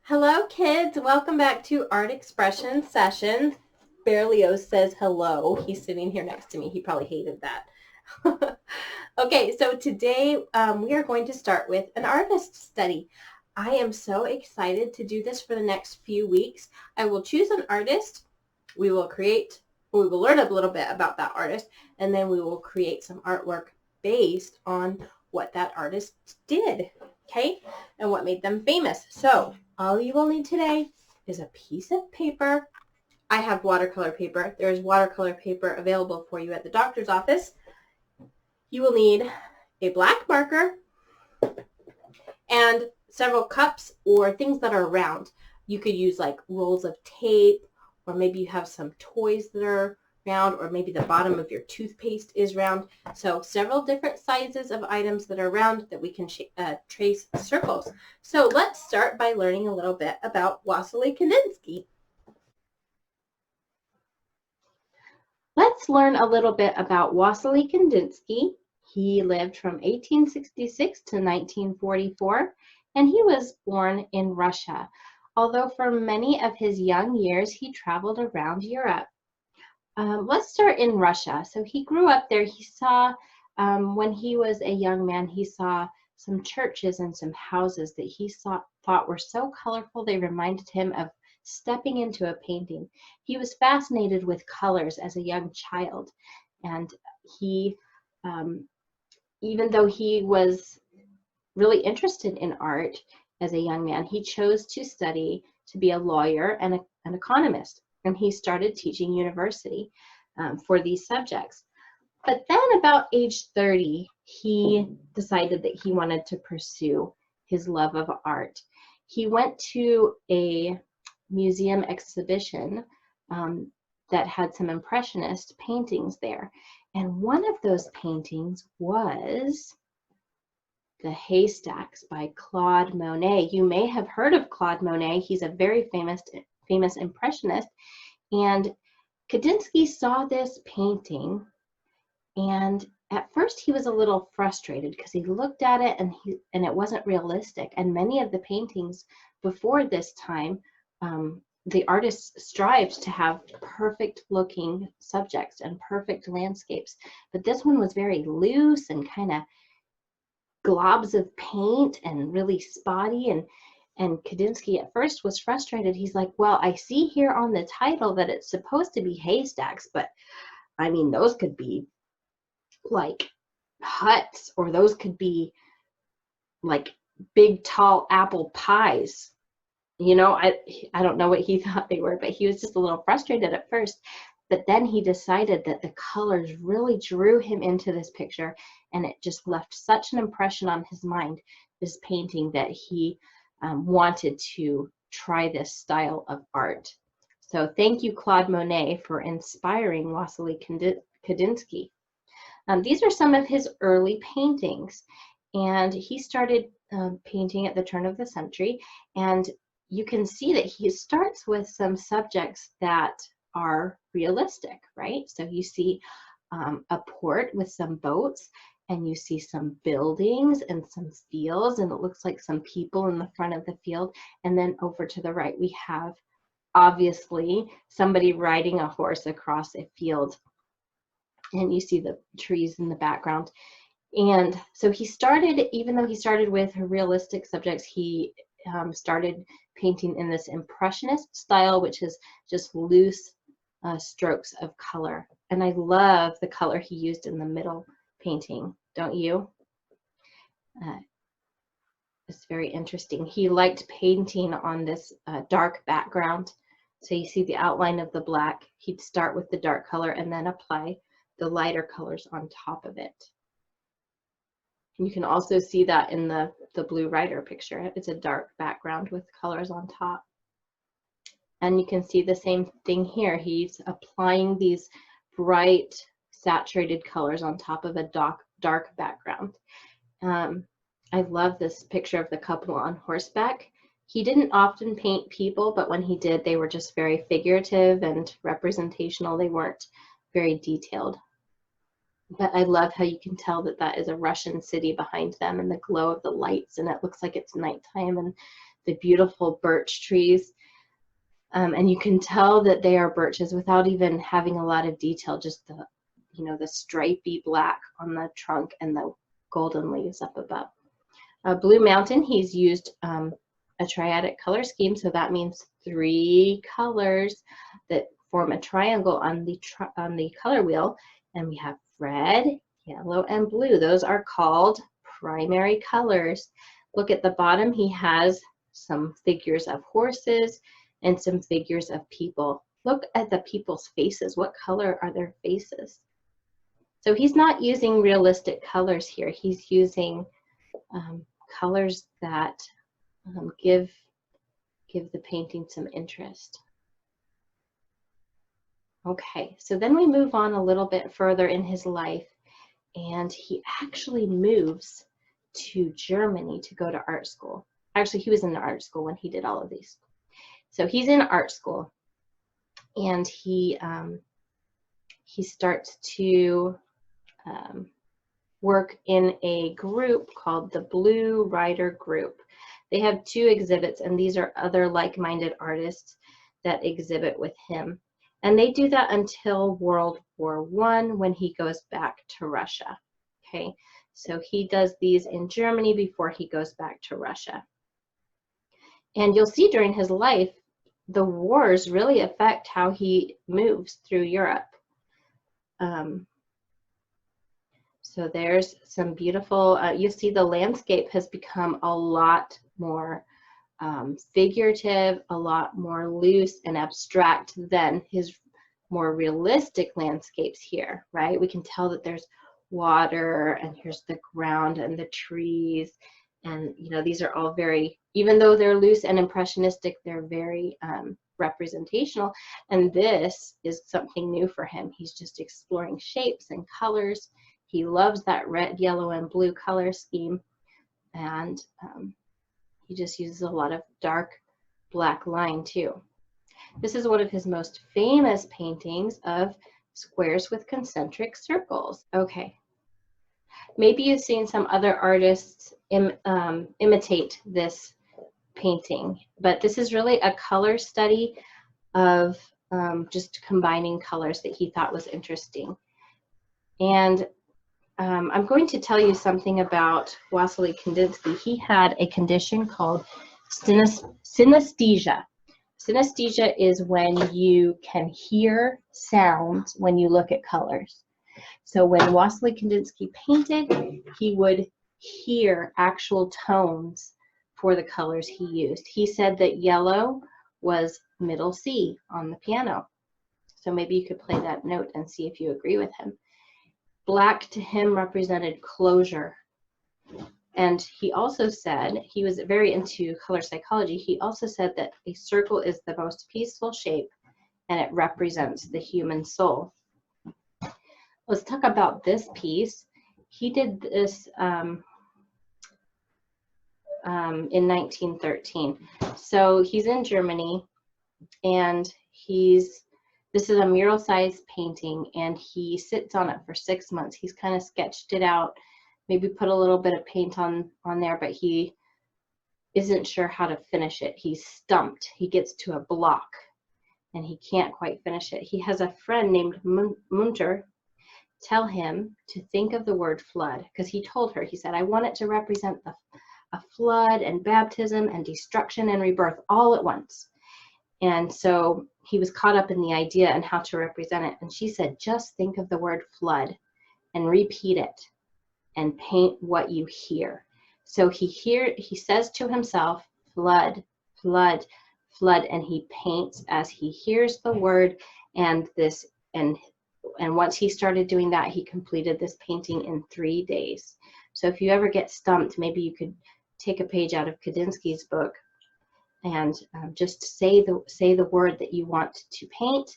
Hello, kids. Welcome back to Art Expression Session. Berlioz says hello. He's sitting here next to me. He probably hated that. Okay, so today we are going to start with an artist study. I am so excited to do this for the next few weeks. I will choose an artist. We will learn a little bit about that artist, and then we will create some artwork based on what that artist did, okay, and what made them famous. So all you will need today is a piece of paper. I have watercolor paper. There is watercolor paper available for you at the doctor's office. You will need a black marker and several cups or things that are round. You could use like rolls of tape, or maybe you have some toys that are round, or maybe the bottom of your toothpaste is round. So several different sizes of items that are round that we can trace circles. So let's start by learning a little bit about Wassily Kadinsky. Let's learn a little bit about Wassily Kadinsky. He lived from 1866 to 1944, and he was born in Russia, although for many of his young years he traveled around Europe. Let's start in Russia. So he grew up there. He saw, when he was a young man, he saw some churches and some houses that he thought were so colorful they reminded him of stepping into a painting. He was fascinated with colors as a young child, and he, even though he was really interested in art as a young man, he chose to study to be a lawyer and an economist, and he started teaching university for these subjects. But then about age 30, he decided that he wanted to pursue his love of art. He went to a museum exhibition that had some impressionist paintings there. And one of those paintings was The Haystacks by Claude Monet. You may have heard of Claude Monet. He's a very famous impressionist. And Kadinsky saw this painting, and at first he was a little frustrated because he looked at it and it wasn't realistic. And many of the paintings before this time, the artists strived to have perfect looking subjects and perfect landscapes. But this one was very loose and kind of globs of paint and really spotty, and Kadinsky at first was frustrated. He's like, well, I see here on the title that it's supposed to be haystacks, but I mean, those could be like huts, or those could be like big tall apple pies. You know, I don't know what he thought they were, but he was just a little frustrated at first. But then he decided that the colors really drew him into this picture, and it just left such an impression on his mind, this painting, that he wanted to try this style of art. So thank you, Claude Monet, for inspiring Wassily Kadinsky. These are some of his early paintings, and he started painting at the turn of the century, and you can see that he starts with some subjects that are realistic, right? So you see a port with some boats, and you see some buildings and some fields, and it looks like some people in the front of the field. And then over to the right, we have obviously somebody riding a horse across a field, and you see the trees in the background. And so he started, even though he started with realistic subjects, he started painting in this impressionist style, which is just loose strokes of color. And I love the color he used in the middle painting, don't you? It's very interesting. He liked painting on this dark background. So you see the outline of the black. He'd start with the dark color and then apply the lighter colors on top of it. You can also see that in the Blue Rider picture. It's a dark background with colors on top. And you can see the same thing here. He's applying these bright, saturated colors on top of a dark background. I love this picture of the couple on horseback. He didn't often paint people, but when he did, they were just very figurative and representational. They weren't very detailed. But I love how you can tell that that is a Russian city behind them, and the glow of the lights, and it looks like it's nighttime, and the beautiful birch trees. And you can tell that they are birches without even having a lot of detail, just the, the stripy black on the trunk and the golden leaves up above. Blue Mountain, he's used a triadic color scheme, so that means 3 colors that form a triangle on the color wheel, and we have red, yellow, and blue. Those are called primary colors. Look at the bottom, he has some figures of horses and some figures of people. Look at the people's faces. What color are their faces? So he's not using realistic colors here. He's using colors that give the painting some interest. Okay, so then we move on a little bit further in his life, and he actually moves to Germany to go to art school. Actually, he was in art school when he did all of these. So he's in art school, and he starts to work in a group called the Blue Rider Group. They have 2 exhibits, and these are other like-minded artists that exhibit with him. And they do that until World War I, when he goes back to Russia. Okay, so he does these in Germany before he goes back to Russia. And you'll see during his life, the wars really affect how he moves through Europe. So there's some beautiful, you see the landscape has become a lot more figurative, a lot more loose and abstract than his more realistic landscapes here, right? We can tell that there's water, and here's the ground and the trees, and these are all very, even though they're loose and impressionistic, they're very representational, and this is something new for him. He's just exploring shapes and colors. He loves that red, yellow, and blue color scheme, and he just uses a lot of dark black line too. This is one of his most famous paintings of squares with concentric circles. Okay, maybe you've seen some other artists imitate this painting, but this is really a color study of just combining colors that he thought was interesting. And I'm going to tell you something about Wassily Kandinsky. He had a condition called synesthesia. Synesthesia is when you can hear sounds when you look at colors. So when Wassily Kandinsky painted, he would hear actual tones for the colors he used. He said that yellow was middle C on the piano. So maybe you could play that note and see if you agree with him. Black to him represented closure. And he also said, he was very into color psychology, he also said that a circle is the most peaceful shape and it represents the human soul. Let's talk about this piece. He did this in 1913. So he's in Germany, and this is a mural-sized painting, and he sits on it for 6 months. He's kind of sketched it out, maybe put a little bit of paint on there, but he isn't sure how to finish it. He's stumped. He gets to a block, and he can't quite finish it. He has a friend named Munter tell him to think of the word flood, because he told her, he said, I want it to represent a flood and baptism and destruction and rebirth all at once. And so he was caught up in the idea and how to represent it. And she said, just think of the word flood and repeat it and paint what you hear. So he says to himself, flood, flood, flood, and he paints as he hears the word. And once he started doing that, he completed this painting in 3 days. So if you ever get stumped, maybe you could take a page out of Kadinsky's book and just say the word that you want to paint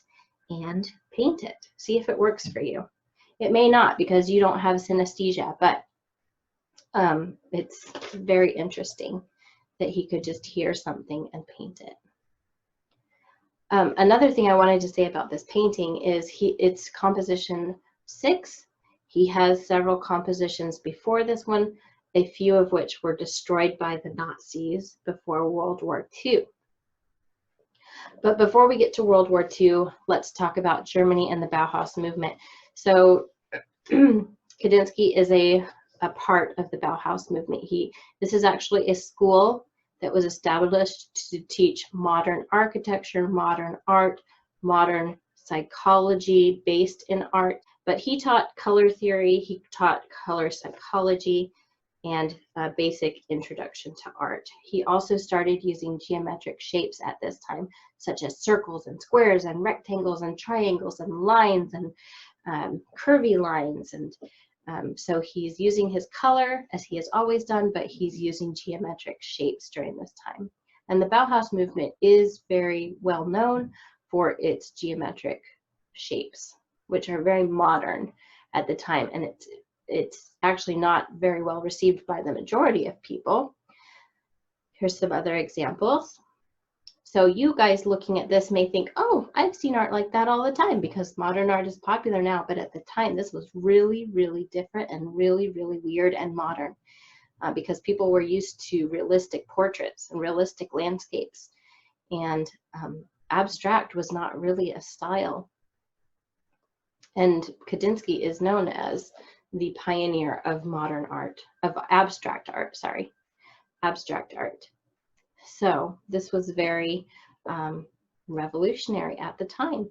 and paint it. See if it works for you. It may not, because you don't have synesthesia, but it's very interesting that he could just hear something and paint it. Another thing I wanted to say about this painting is it's composition 6. He has several compositions before this one, a few of which were destroyed by the Nazis before World War II. But before we get to World War II, let's talk about Germany and the Bauhaus movement. So Kadinsky is a part of the Bauhaus movement. This is actually a school that was established to teach modern architecture, modern art, modern psychology based in art. But he taught color theory, he taught color psychology, and a basic introduction to art. He also started using geometric shapes at this time, such as circles and squares and rectangles and triangles and lines and curvy lines. And so he's using his color as he has always done, but he's using geometric shapes during this time. And the Bauhaus movement is very well known for its geometric shapes, which are very modern at the time. And it's actually not very well received by the majority of people. Here's some other examples. So you guys looking at this may think, oh, I've seen art like that all the time because modern art is popular now. But at the time, this was really, really different and really, really weird and modern because people were used to realistic portraits and realistic landscapes. And abstract was not really a style. And Kadinsky is known as the pioneer of modern art, of abstract art. So this was very revolutionary at the time.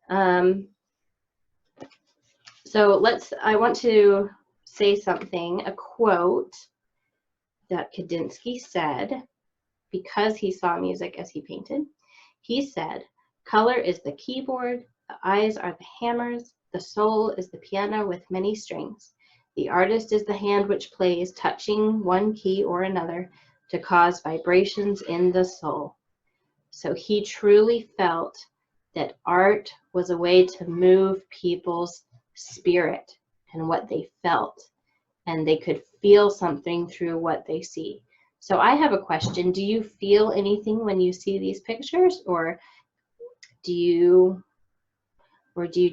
I want to say something, a quote that Kadinsky said because he saw music as he painted. He said, "Color is the keyboard, the eyes are the hammers, the soul is the piano with many strings. The artist is the hand which plays, touching one key or another to cause vibrations in the soul." So he truly felt that art was a way to move people's spirit and what they felt, and they could feel something through what they see. So I have a question. Do you feel anything when you see these pictures, or do you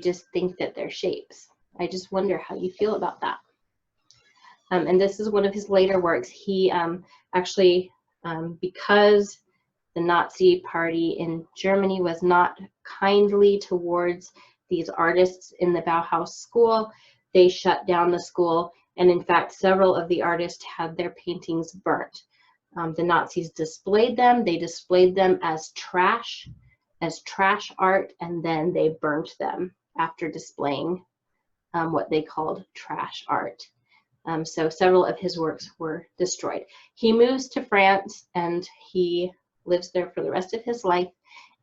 just think that they're shapes? I just wonder how you feel about that. And this is one of his later works. He actually, because the Nazi Party in Germany was not kindly towards these artists in the Bauhaus school, they shut down the school. And in fact, several of the artists had their paintings burnt. The Nazis displayed them. They displayed them as trash art, and then they burnt them after displaying what they called trash art. So several of his works were destroyed. He moves to France and he lives there for the rest of his life.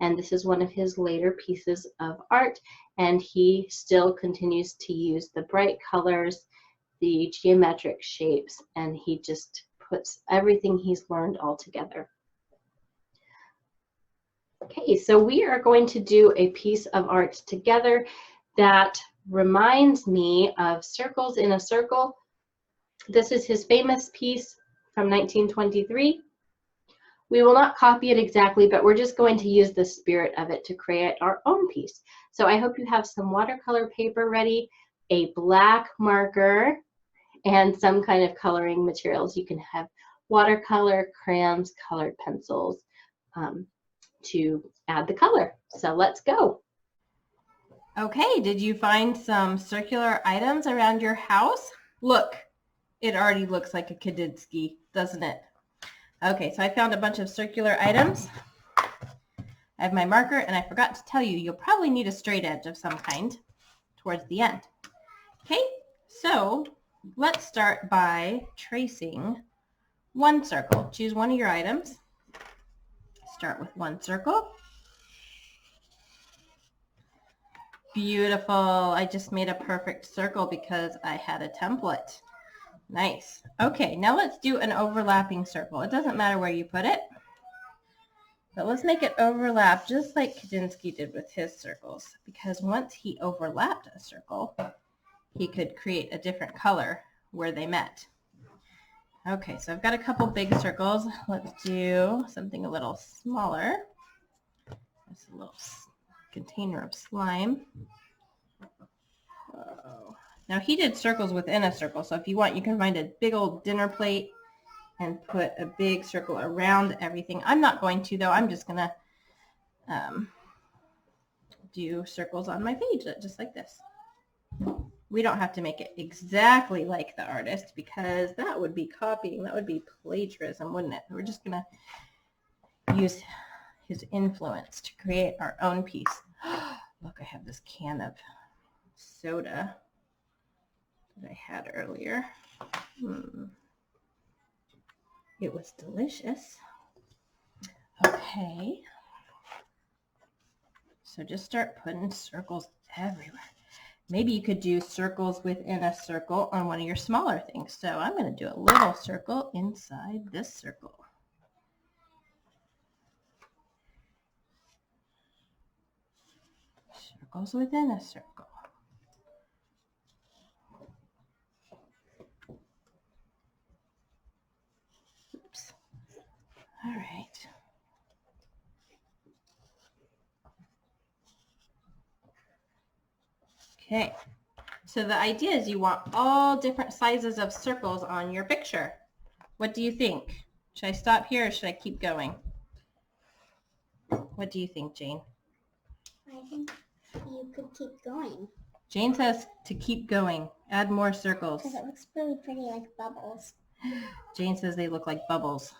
And this is one of his later pieces of art. And he still continues to use the bright colors, the geometric shapes, and he just puts everything he's learned all together. Okay, so we are going to do a piece of art together that reminds me of Circles in a Circle. This is his famous piece from 1923. We will not copy it exactly, but we're just going to use the spirit of it to create our own piece. So I hope you have some watercolor paper ready, a black marker, and some kind of coloring materials. You can have watercolor, crayons, colored pencils to add the color. So let's go. Okay, did you find some circular items around your house? Look, it already looks like a Kadinsky, doesn't it? Okay, so I found a bunch of circular items. I have my marker, and I forgot to tell you, you'll probably need a straight edge of some kind towards the end. Okay, so let's start by tracing one circle. Choose one of your items. Start with one circle. Beautiful. I just made a perfect circle because I had a template. Nice. Okay, now let's do an overlapping circle. It doesn't matter where you put it, but let's make it overlap just like Kadinsky did with his circles, because once he overlapped a circle, he could create a different color where they met. Okay, so I've got a couple big circles. Let's do something a little smaller. Just a little container of slime. Oh, Now he did circles within a circle, so if you want, you can find a big old dinner plate and put a big circle around everything. I'm not going to, though. I'm just going to do circles on my page, just like this. We don't have to make it exactly like the artist because that would be copying. That would be plagiarism, wouldn't it? We're just going to use his influence to create our own piece. Look, I have this can of soda that I had earlier. It was delicious. Okay. So just start putting circles everywhere. Maybe you could do circles within a circle on one of your smaller things. So I'm going to do a little circle inside this circle. Circles within a circle. Oops. All right. Okay, so the idea is you want all different sizes of circles on your picture. What do you think? Should I stop here or should I keep going? What do you think, Jane? I think you could keep going. Jane says to keep going. Add more circles. Because it looks really pretty like bubbles. Jane says they look like bubbles.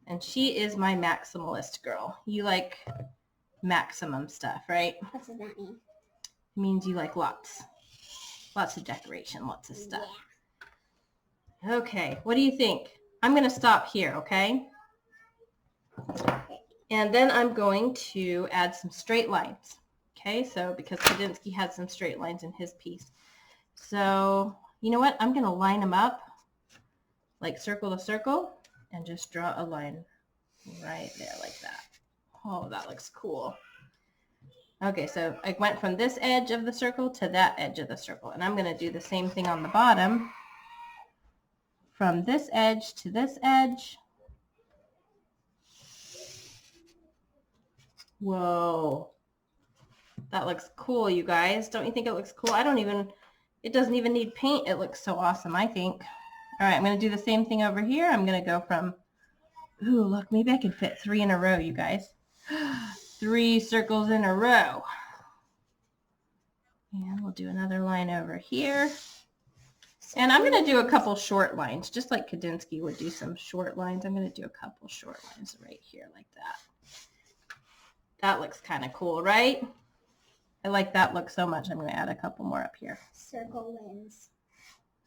And she is my maximalist girl. You like maximum stuff, right? What does that mean? It means you like lots of decoration, lots of stuff. Yeah. Okay, what do you think? I'm going to stop here, okay? And then I'm going to add some straight lines. Okay, so because Kadinsky has some straight lines in his piece. So, you know what? I'm going to line them up like circle to circle and just draw a line right there like that. Oh, that looks cool. Okay, so I went from this edge of the circle to that edge of the circle. And I'm going to do the same thing on the bottom. From this edge to this edge. Whoa. That looks cool, you guys. Don't you think it looks cool? It doesn't even need paint. It looks so awesome, I think. All right, I'm going to do the same thing over here. I'm going to go from, ooh, look, maybe I can fit 3 in a row, you guys. 3 circles in a row. And we'll do another line over here. And I'm going to do a couple short lines, just like Kadinsky would do some short lines. I'm going to do a couple short lines right here like that. That looks kind of cool, right? I like that look so much. I'm going to add a couple more up here. Circle wins.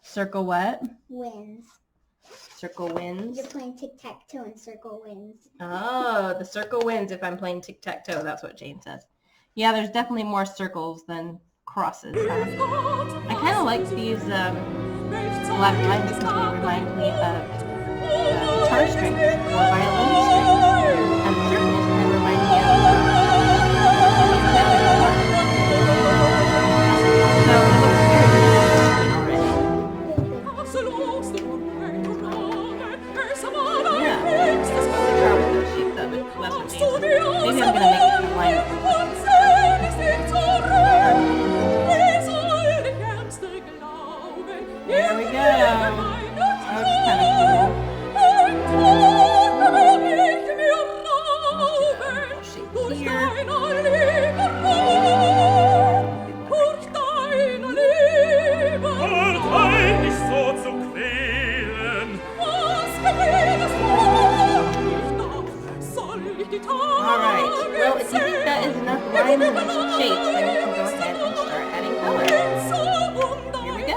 Circle what? Wins. Circle wins. You're playing tic-tac-toe and circle wins. Oh, the circle wins if I'm playing tic-tac-toe. That's what Jane says. Yeah, there's definitely more circles than crosses. I kind of like these black lines because they remind me of guitar strings or violin strings. And circles kind of remind me of so it looks very interesting already. Yeah, that's what we draw with those shapes of it. That's what Jane said. Maybe I'm going to make it a line. There we go. That was kind of cool. Shape here. Alright, well if you think that is enough lines and some shapes, then you can go ahead and start adding color. Here we go.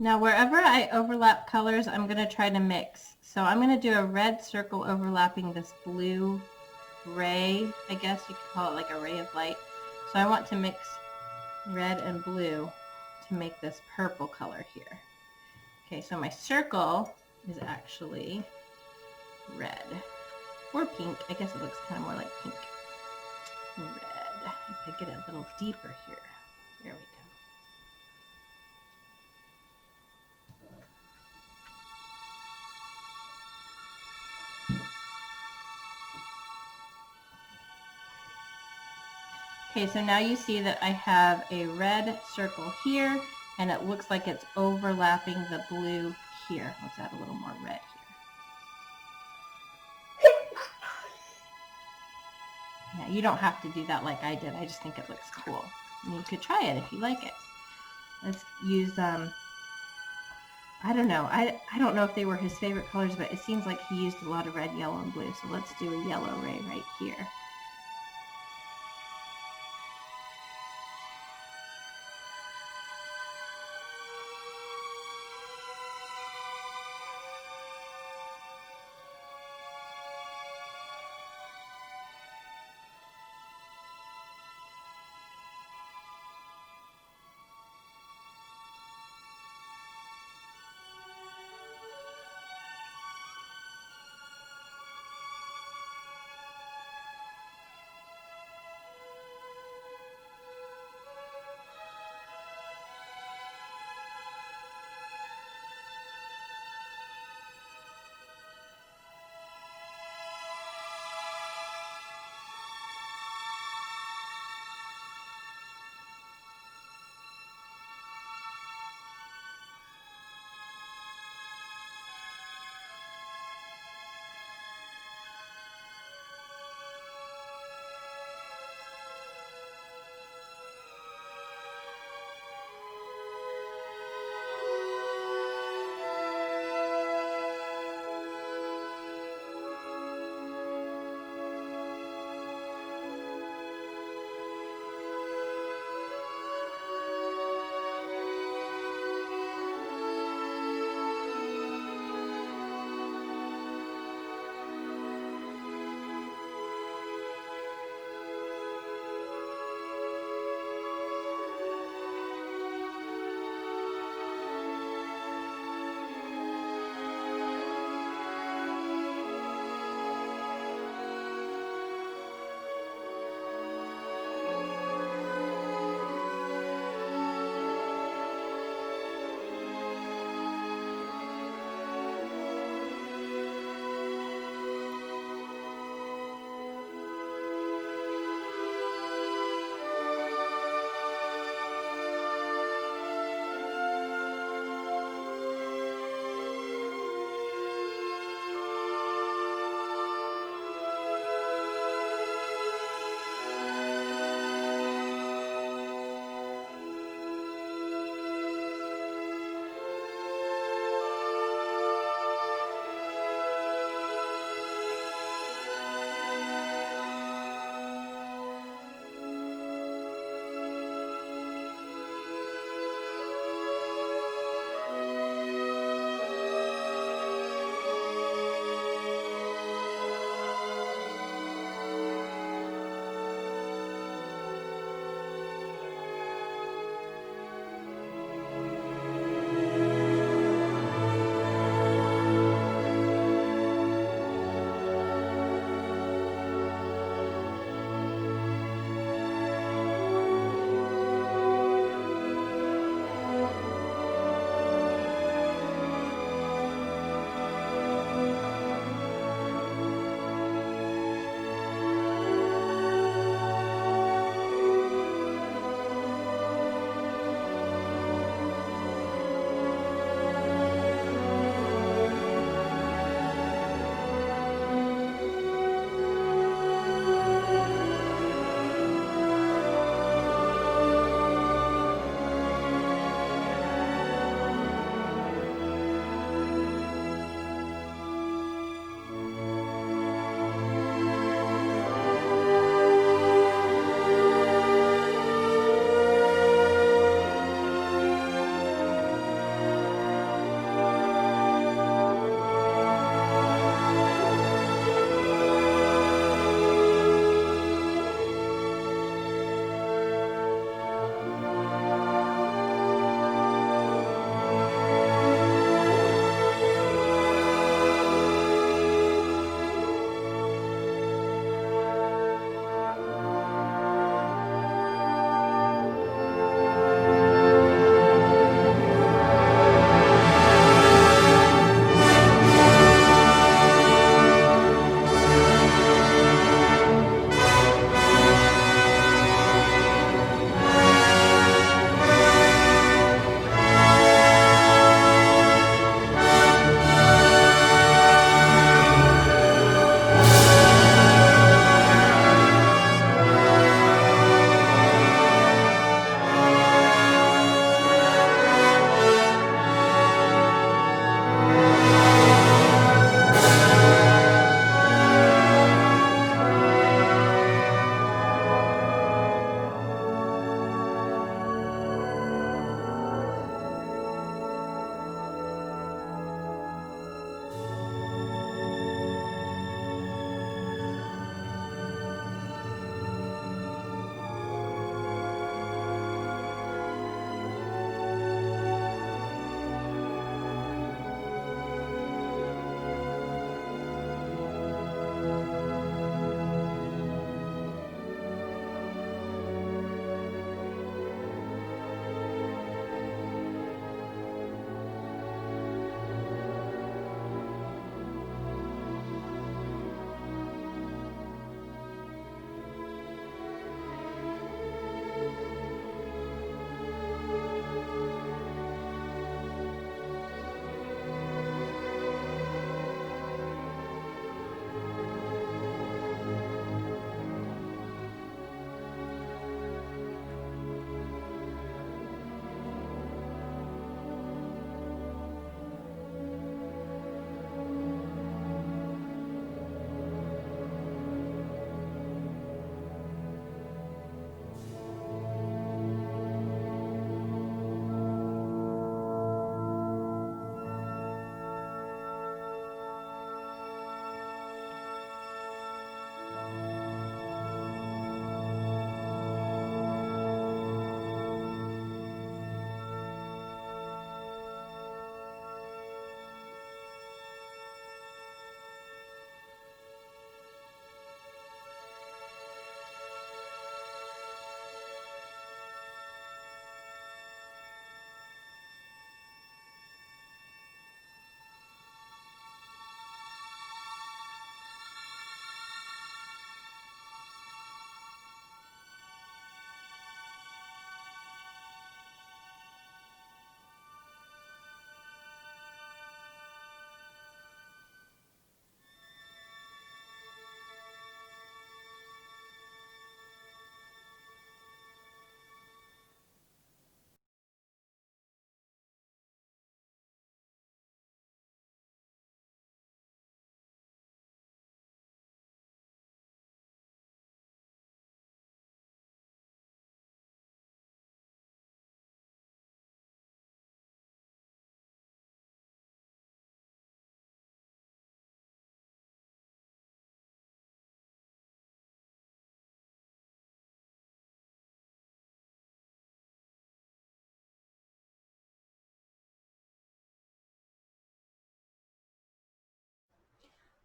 Now wherever I overlap colors, I'm going to try to mix. So I'm going to do a red circle overlapping this blue ray, I guess you could call it like a ray of light. So I want to mix red and blue to make this purple color here. Okay, so my circle is actually red or pink. I guess it looks kind of more like pink. Red. If I get it a little deeper here. There we go. Okay, so now you see that I have a red circle here, and it looks like it's overlapping the blue here. Let's add a little more red here. Now, you don't have to do that like I did. I just think it looks cool. And you could try it if you like it. Let's use, I don't know. I don't know if they were his favorite colors, but it seems like he used a lot of red, yellow, and blue. So let's do a yellow ray right here.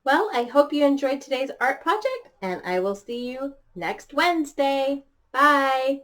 Well, I hope you enjoyed today's art project, and I will see you next Wednesday. Bye!